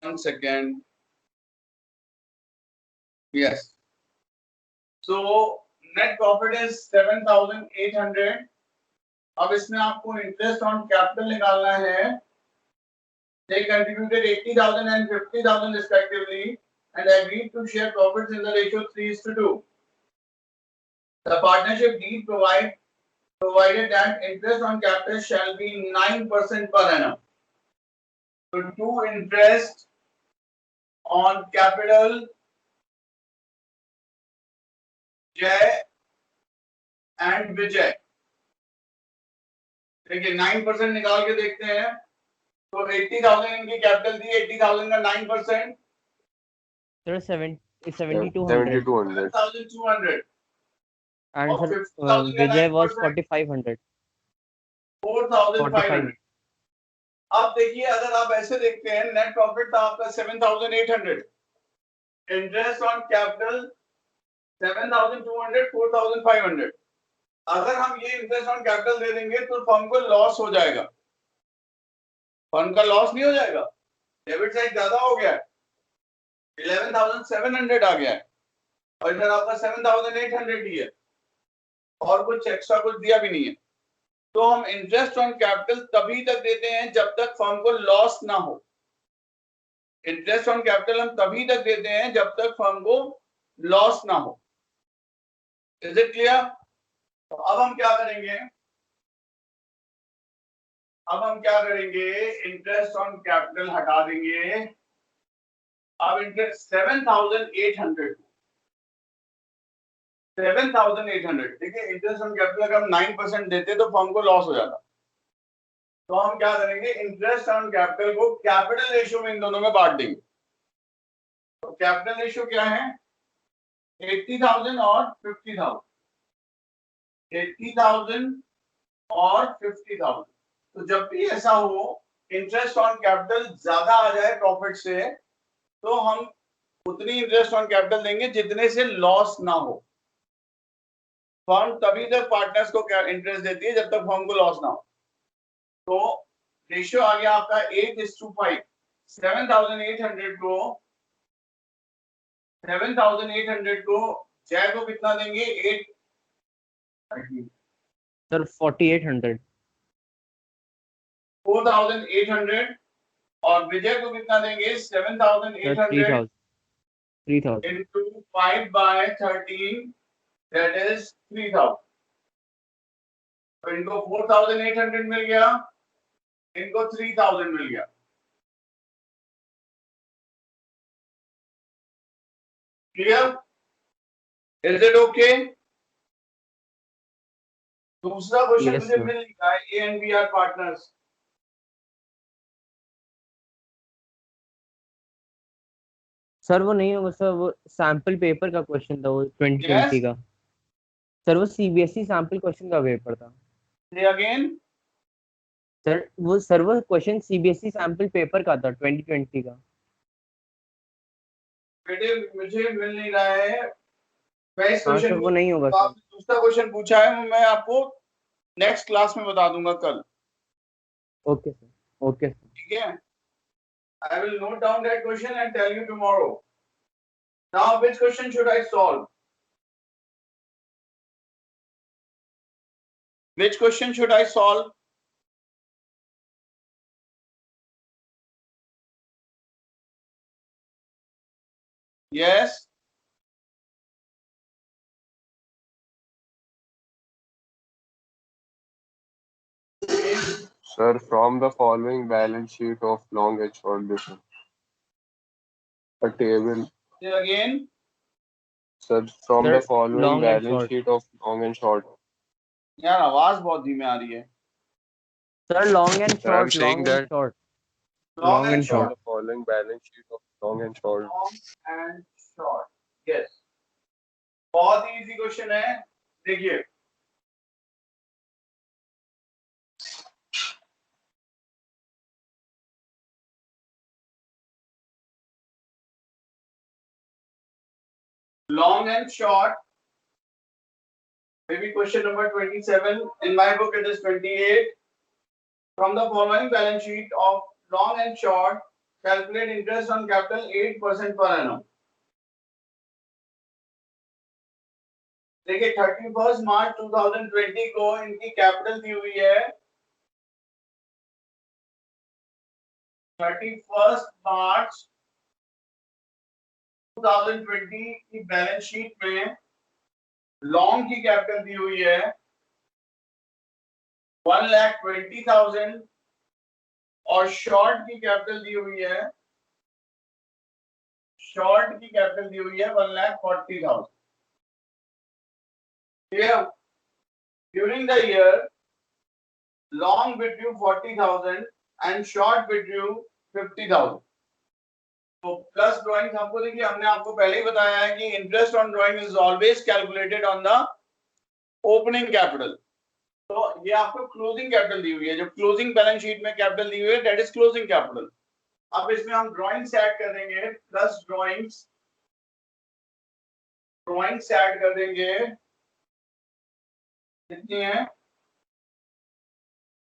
1 second. Yes. So net profit is 7,800. अब इसमें आपको इंटरेस्ट ऑन कैपिटल निकालना है. They contributed 80,000 and 50,000 respectively and agreed to share profits in the ratio 3:2. The partnership deed provided that interest on capital shall be 9% per annum. So to interest on capital, Jay and Vijay. देखिए 9% निकाल के देखते हैं. तो 80,000 इनकी capital थी, 80,000 का 9%. Sir, 7,200. 7,200. And और sir, 50,000 का Vijay was 9%. 4,500. 4,500. अब देखिए अगर आप ऐसे देखते हैं नेट प्रॉफिट था आपका 7,800. Interest on capital 7,200, 4,500. अगर हम ये इंटरेस्ट ऑन कैपिटल दे देंगे तो फर्म को लॉस हो जाएगा. फर्म का लॉस नहीं हो जाएगा. डेबिट साइड ज्यादा हो गया है, 11,700 आ गया है और इधर आपका 7,800 ही है और कुछ एक्स्ट्रा कुछ दिया भी नहीं है. तो हम इंटरेस्ट ऑन कैपिटल तभी तक देते हैं जब तक फर्म को लॉस ना हो. इंटरेस्ट ऑन कैपिटल हम तभी तक देते हैं जब तक फर्म को लॉस ना हो. Is it clear? तो अब हम क्या करेंगे? इंटरेस्ट ऑन कैपिटल हटा देंगे. अब इंटरेस्ट 7,800 देखिए इंटरेस्ट ऑन कैपिटल अगर हम 9% देते तो फर्म को लॉस हो जाता. तो हम क्या करेंगे? इंटरेस्ट ऑन कैपिटल को कैपिटल रेशियो में इन दोनों में बांट देंगे. तो कैपिटल रेशियो क्या है? 80,000 और 50,000. 80,000 और 50,000. तो जब भी ऐसा हो इंटरेस्ट ऑन कैपिटल ज्यादा आ जाए प्रॉफिट से तो हम उतनी इंटरेस्ट ऑन कैपिटल देंगे जितने से लॉस ना हो. फर्म तभी तक पार्टनर्स को इंटरेस्ट देती है जब तक फर्म को लॉस ना हो. तो रेशियो आ गया आपका 8:5. 7,800 को जय को कितना देंगे? 8. Sir, 4,800. 4,800 और विजय को कितना देंगे? 7,800 into 5/13 that is 3,000. तो इनको 4,800 मिल गया, इनको 3,000 मिल गया. क्लियर? Is it okay? दूसरा क्वेश्चन मुझे मिल लिखा है A and B are partners. Sir वो नहीं होगा सर, वो सैंपल पेपर का क्वेश्चन था वो 2020 का. सर वो सीबीएसई सैंपल क्वेश्चन का पेपर था. से अगेन सर वो क्वेश्चन सीबीएसई सैंपल पेपर का था 2020 का. बेटे मुझे मिल नहीं रहा है. मैं इस क्वेश्चन वो नहीं होगा सर. दूसरा क्वेश्चन पूछा है, मैं आपको नेक्स्ट क्लास में बता दूंगा कल. Okay sir. Okay sir. ठीक है. I will note down that question and tell you tomorrow. Now, which question should I solve? Which question should I solve? Yes. Sir, from the following balance sheet of long and short business, a table. Say again. Sir, from the following balance sheet of long and short. यार आवाज बहुत धीमे आ रही है. Sir, long and short. I'm saying that long and short. The following balance sheet of long and short. Long and short. Yes. बहुत ही easy question है. देखिए long and short. Maybe question number 27. In my book it is 28. From the following balance sheet of long and short, calculate interest on capital 8% per annum. देखिए 31 मार्च 2020 को इनकी capital दी हुई है 31 मार्च 2020 की balance sheet में long की कैपिटल दी हुई है 1,20,000 और शॉर्ट की कैपिटल दी हुई है 1,40,000. Here, during the year, long withdrew 40,000 and short withdrew 50,000. तो प्लस ड्राइंग हमको देखिए हमने आपको पहले ही बताया है कि interest on drawing is always calculated on the opening capital. तो ये आपको क्लोजिंग कैपिटल दी हुई है, जो क्लोजिंग बैलेंस शीट में कैपिटल दी हुई है दैट इज क्लोजिंग कैपिटल. अब इसमें हम ड्राइंग्स ऐड कर देंगे प्लस ड्राइंग्स ऐड कर देंगे कितनी है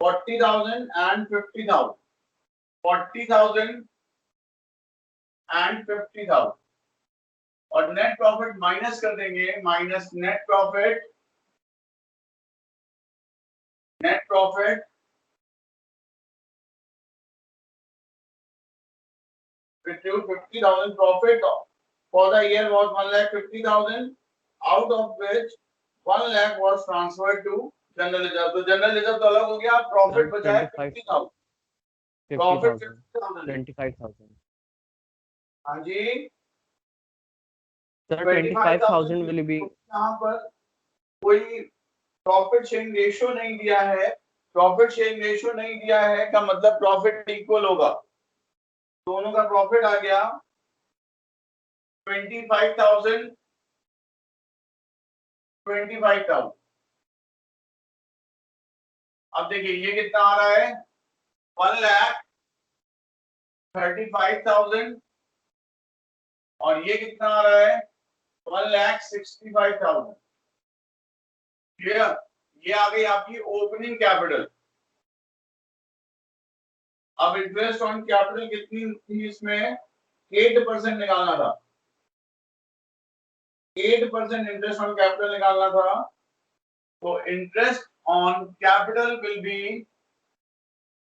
40,000 and 50,000. 40,000 and 50,000 और नेट प्रॉफिट माइनस कर देंगे minus net profit 50,000 profit for the year was 1,50,000 out of which 1 lakh was transferred to general reserve. तो जनरल रिजर्व तो अलग हो गया, प्रॉफिट बचा है 50,000. प्रॉफिट 50,000 25,000. हाँ जी Sir, 25,000 will be. यहाँ पर कोई प्रॉफिट शेयरिंग रेशियो नहीं दिया है. प्रॉफिट शेयरिंग रेशियो नहीं दिया है का मतलब प्रॉफिट इक्वल होगा. दोनों का प्रॉफिट आ गया 25,000. अब देखिए ये कितना आ रहा है 1,35,000 और ये कितना आ रहा है 1,65,000. क्लियर. ये आ गई आपकी ओपनिंग कैपिटल. अब इंटरेस्ट ऑन कैपिटल कितनी थी इसमें 8% निकालना था. 8% इंटरेस्ट ऑन कैपिटल निकालना था. तो interest on capital will be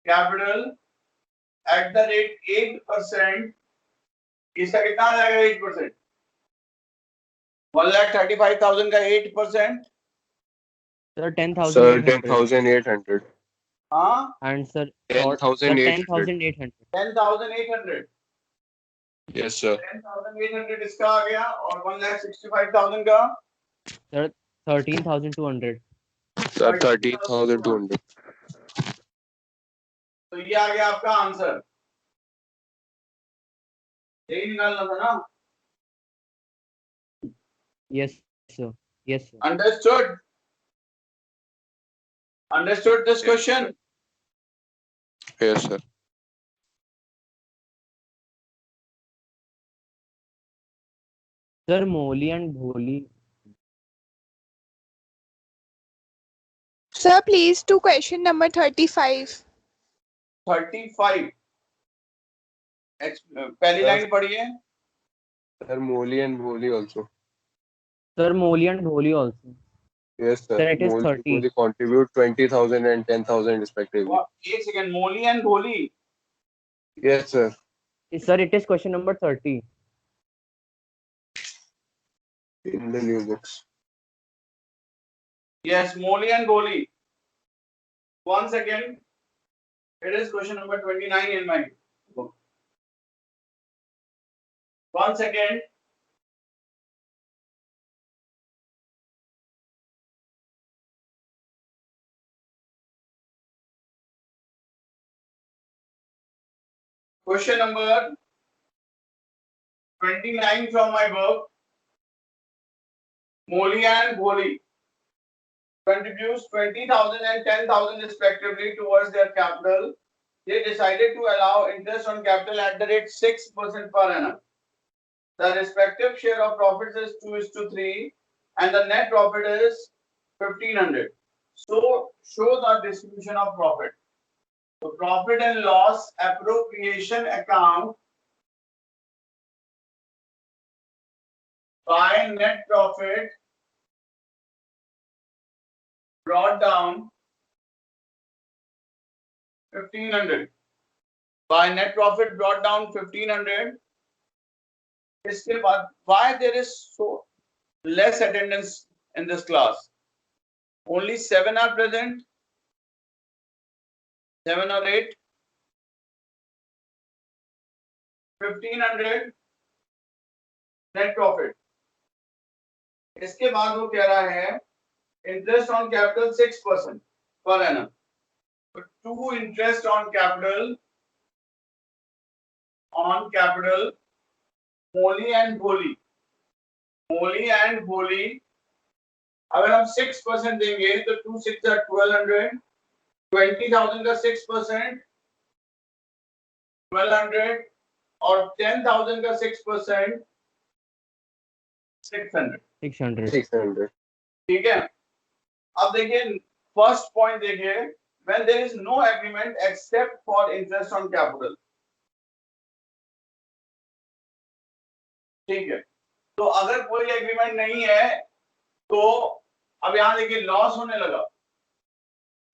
capital at the rate 8%. इसका कितना आ जाएगा 8%? 1,35,000 का 8%. Sir, 10,800. 10,800. हाँ And sir, 10,800. 10,800. 10,800. Yes, sir. 10,800 इसका आ गया और 1,65,000 का Sir, 13,200. Sir, 13,200. तो ये आ गया आपका आंसर. यही निकालना था ना. Yes, sir. Yes, sir. Understood this question? Yes, sir. Sir, Moli and Bholi. Sir, please to question number 35. 35. पहली लाइन पढ़िए. Sir, Moli and Bholi also. Sir, Moli and Bholi also. Yes, sir. Sir, it is Moli 30. Bholi contribute 20,000 and 10,000 respectively. एक second. Molly and भोली. Yes, sir. Sir, it is question number 30. In the new books. Yes, Moli and Bholi. One second. It is question number 29 in my book. One second. Question number 29 from my book. Moli and Bholi contributes 20,000 and 10,000 respectively towards their capital. They decided to allow interest on capital at the rate 6% per annum. The respective share of profits is 2:3 and the net profit is 1,500. So show the distribution of profit. So profit and loss appropriation account by net profit brought down 1500. By net profit brought down 1500. इसके बाद why there is so less attendance in this class? Only 7 are present. 7 or 8. 1500 net profit. इसके बाद वो कह रहा है interest on capital 6% per annum. So two interest on capital Molly and Bholi. Molly and Bholi. अगर हम 6% देंगे तो 2 6 are 1200. 20,000 का 6% 1200 और 10,000 का 6% 600. 600. ठीक है. अब देखिए फर्स्ट पॉइंट देखिए when there is no agreement except for interest on capital. ठीक है. तो अगर कोई एग्रीमेंट नहीं है तो अब यहां देखिए लॉस होने लगा.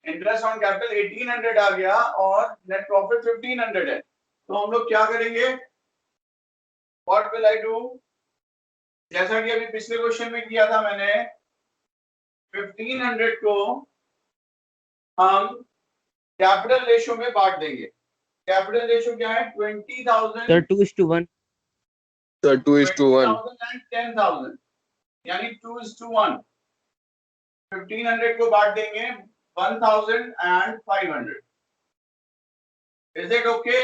इंटरेस्ट ऑन कैपिटल 1800 आ गया और नेट प्रॉफिट 1500 है. तो हम लोग क्या करेंगे? What will I do? जैसा कि अभी पिछले क्वेश्चन में किया था मैंने 1500 को हम कैपिटल रेशियो में बांट देंगे. कैपिटल रेशियो क्या है? 20,000 सर 2:1 So 2:1. 20,000 and 10,000 यानी 2:1. 1500 को बांट देंगे 1,000 and 500. Is it okay?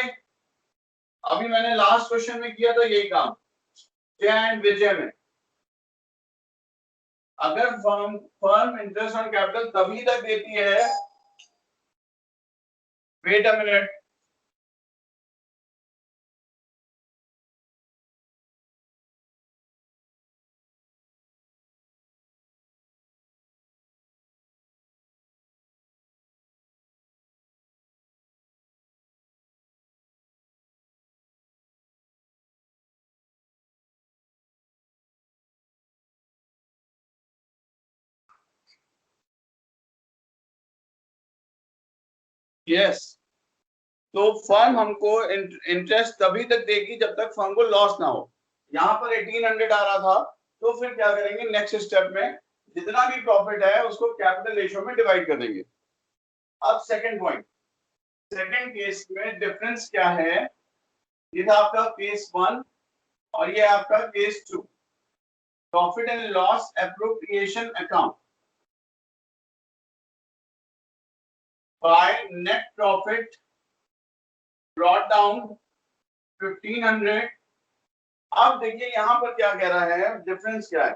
अभी मैंने लास्ट क्वेश्चन में किया था यही काम जय एंड विजय में. अगर फर्म इंटरेस्ट ऑन कैपिटल तभी तक देती है. Wait a minute. यस. तो फर्म हमको इंटरेस्ट तभी तक देगी जब तक फर्म को लॉस ना हो. यहाँ पर 1800 आ रहा था तो फिर क्या करेंगे नेक्स्ट स्टेप में जितना भी प्रॉफिट है उसको कैपिटल रेशियो में डिवाइड कर देंगे. अब सेकंड पॉइंट. सेकंड केस में डिफरेंस क्या है? ये था आपका केस 1 और ये आपका case 2. Profit and loss appropriation account. by net profit brought down 1500. अब देखिए यहां पर क्या कह रहा है? डिफरेंस क्या है?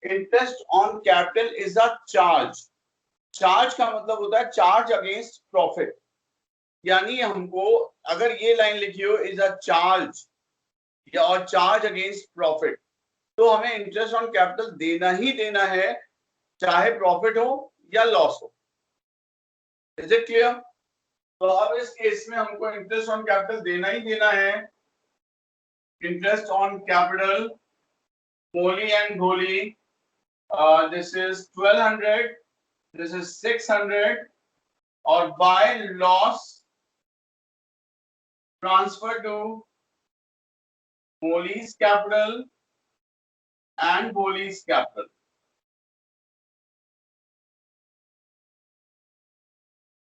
Interest on capital is a charge. Charge का मतलब होता है चार्ज अगेंस्ट प्रॉफिट. यानी हमको अगर ये लाइन लिखी हो इज अ चार्ज या और चार्ज अगेंस्ट प्रॉफिट तो हमें इंटरेस्ट ऑन कैपिटल देना ही देना है चाहे प्रॉफिट हो या लॉस हो. Is it clear? तो अब इस केस में हमको इंटरेस्ट ऑन कैपिटल देना ही देना है. Interest on capital Moli and Bholi. This is 1200. This is 600 और by loss transfer to Moli's capital and Bholi's capital.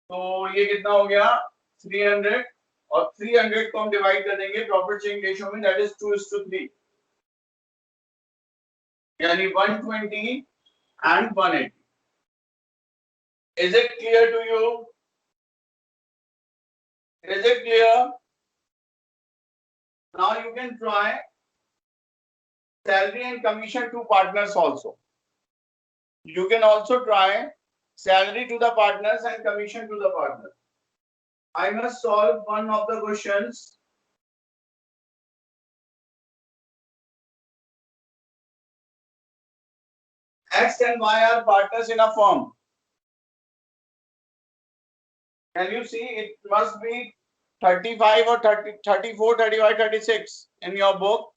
तो ये कितना हो गया? 300 और 300 को हम डिवाइड कर देंगे प्रॉफिट शेयरिंग रेशियो में. दैट इज 2:3 यानी 120 and 180. Is it clear to you? Is it clear? Now you can try salary and commission to partners also. You can also try salary to the partners and commission to the partners. I must solve one of the questions. X and Y are partners in a firm. Can you see? It must be 35 or 30, 34, 35, 36 in your book.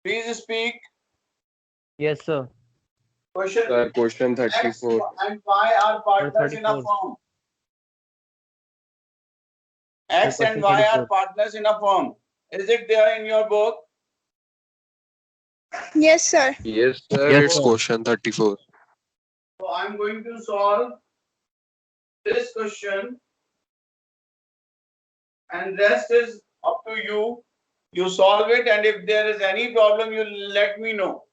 Please speak. Yes, sir. Question. Sir, question X 34. and Y are partners in a 34. firm. X and question Y are 34. partners in a firm. Is it there in your book? Yes, sir. Yes, sir. Yes, It's sir. question 34. So I'm going to solve this question, and rest is up to you. You solve it, and if there is any problem, you let me know.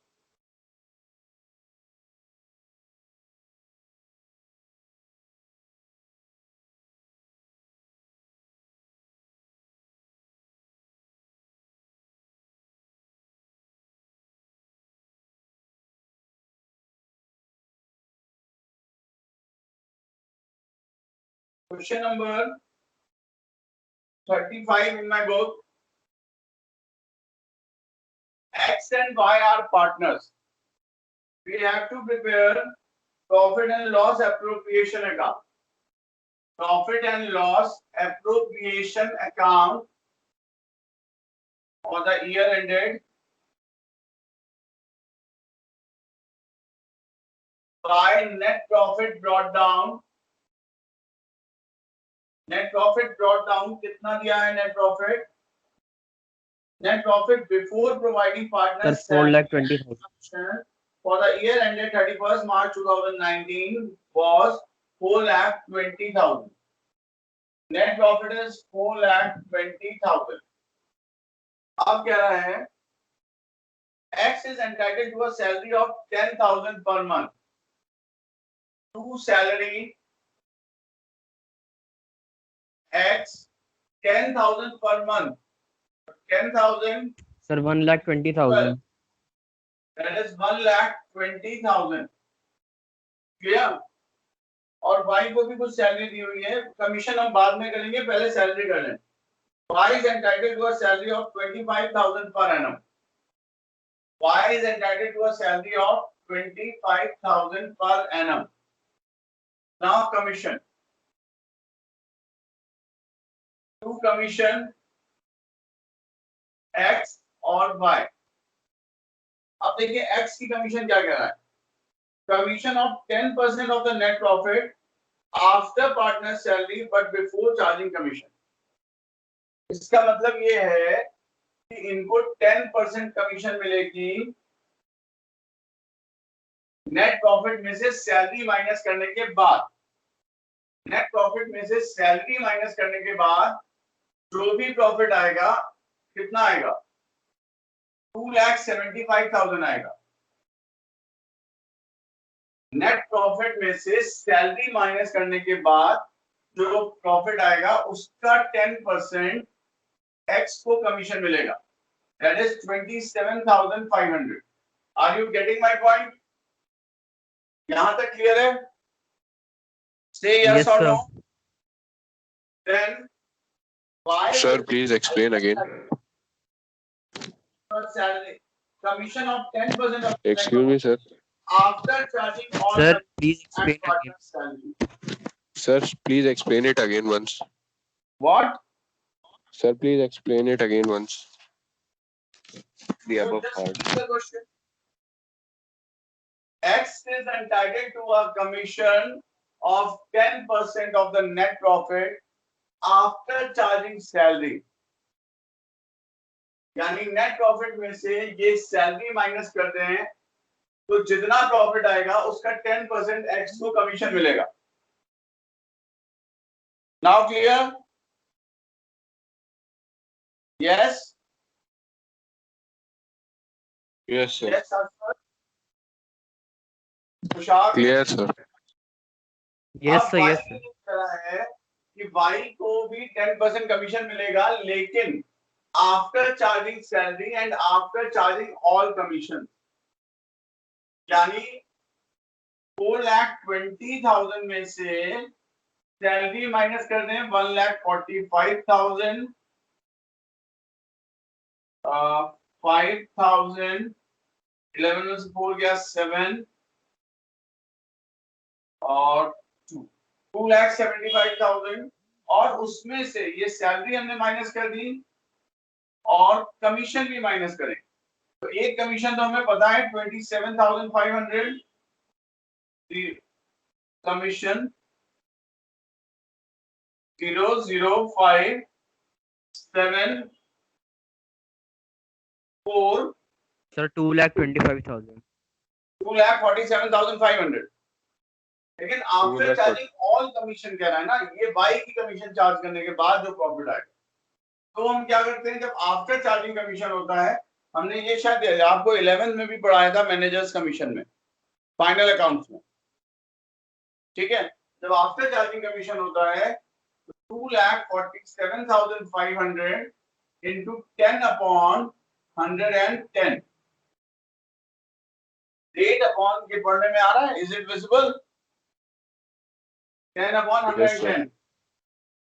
Question number 35 in my book. X and Y are partners. We have to prepare profit and loss appropriation account. Profit and loss appropriation account for the year ended by net profit brought down. Net profit brought down कितना दिया है net profit? Net profit before providing partners Sir, 4,20,000. for the year ended 31st March 2019 was 4,20,000. Net profit is 4,20,000. अब क्या रहा है? X is entitled to a salary of 10,000 per month. To salary X 10,000 per month. 10,000. Sir, 1,20,000. That is 1,20,000. Clear? और Y को भी कुछ salary दी हुई है. कमीशन हम बाद में करेंगे, पहले सैलरी कर लें. Y is entitled to a salary of 25,000 per annum. Y is entitled to a salary of 25,000 per annum. Now commission. To commission X और Y. अब देखिए X की कमीशन क्या कह रहा है? Commission of 10% of the net profit after partner salary but before charging commission. इसका मतलब ये है कि इनको 10% कमीशन मिलेगी नेट प्रॉफिट में से सैलरी माइनस करने के बाद. नेट प्रॉफिट में से सैलरी माइनस करने के बाद जो भी प्रॉफिट आएगा कितना आएगा? 2,75,000 आएगा. नेट प्रॉफिट में से सैलरी माइनस करने के बाद जो प्रॉफिट आएगा उसका 10% X को कमीशन मिलेगा. That is 27,500. Are you getting my point? यहां तक क्लियर है? Say yes, Yes, or sir. no. Then why Sir, please explain again. salary commission of 10% of Excuse me, sir. after charging all Sir, the please and explain partner again. salary. Sir, please explain it again once. What? Sir, please explain it again once. The So above just part. repeat the question. X is entitled to a commission of 10% of the net profit after charging salary. यानी net profit में से ये salary minus करते हैं तो जितना profit आएगा उसका 10% एक्स को कमीशन मिलेगा. Now clear? Yes Yes, sir. Yes sir. Tushar Clear, sir. Yes, sir. अब Yes, Y sir. ने कहा है कि Y को भी 10% कमीशन मिलेगा लेकिन after charging salary and after charging all commission. यानी 4,20,000 में से सैलरी माइनस कर दें 1,45,000. 5,000 11 में से 4 गया 7 और 2,75,000 और उसमें से ये सैलरी हमने माइनस कर दी और कमीशन भी माइनस करें. तो एक कमीशन तो हमें पता है 27,500 कमीशन 00574 सर 2,25,000 2,47,500। लेकिन आफ्टर 2,40,000 चार्जिंग ऑल कमीशन कह रहा है ना, ये बाई की कमीशन चार्ज करने के बाद जो प्रॉफिट आएगा। तो हम क्या करते हैं, जब आफ्टर चार्जिंग कमीशन होता है, हमने ये शायद आपको 11th में भी पढ़ाया था मैनेजर्स कमीशन में, फाइनल अकाउंट्स में, ठीक है। जब आफ्टर चार्जिंग कमीशन होता है तो 2,47,500 into 10 upon 110 8 upon के पढ़ने में आ रहा है, is it visible? 10 upon Yes, sir. 110,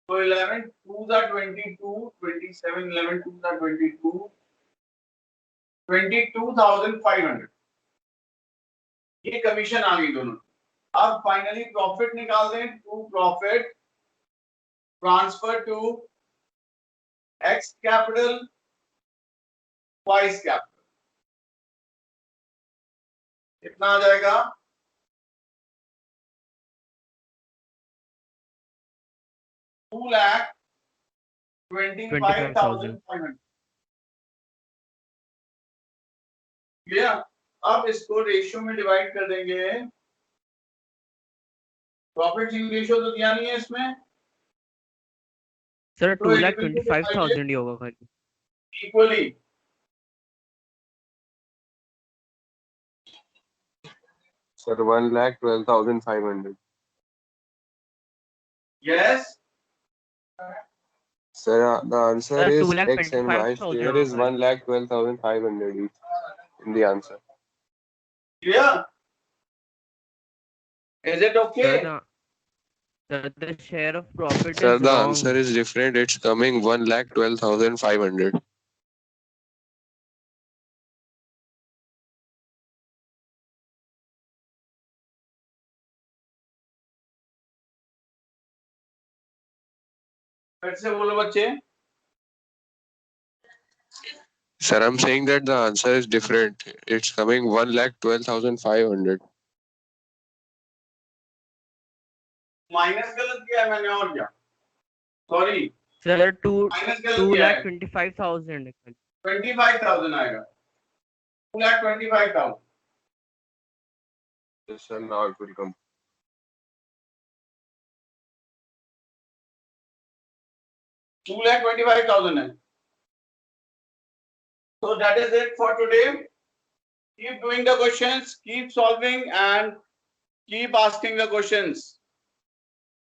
so 11 2s are 22, 27 11 2s are 22, 22,500 ये कमीशन आ गई दोनों। अब फाइनली प्रॉफिट निकाल दें, to profit transfer to X capital Y's capital, कितना आ जाएगा? $2,25,500। क्लियर? अब इसको रेशियो में डिवाइड कर देंगे। प्रॉफिट शेयरिंग रेशियो तो दिया नहीं है इसमें, सर तो 2,25,000 ही होगा खाली। Equally Sir, 1,12,500. Yes. Sir, the answer Sir, is X and Y 2,25,000 share is 1,12,500 each in the answer. Clear? Is it okay? Sir, the share of profit Sir, is the wrong. answer is different. It's coming 1,12,500. फिर से बोलो बच्चे। Sir, I'm saying that the answer is different. It's coming 1,12,500. Minus गलत किया है मैंने, और क्या? सॉरी, Sir, माइनस गलत किया है। 2,25,000 है खाली। 25,000 आएगा, 2,25,000। Yes, sir, now it will come. 2,25,000 है। So that is it for today. Keep doing the questions, keep solving and keep asking the questions.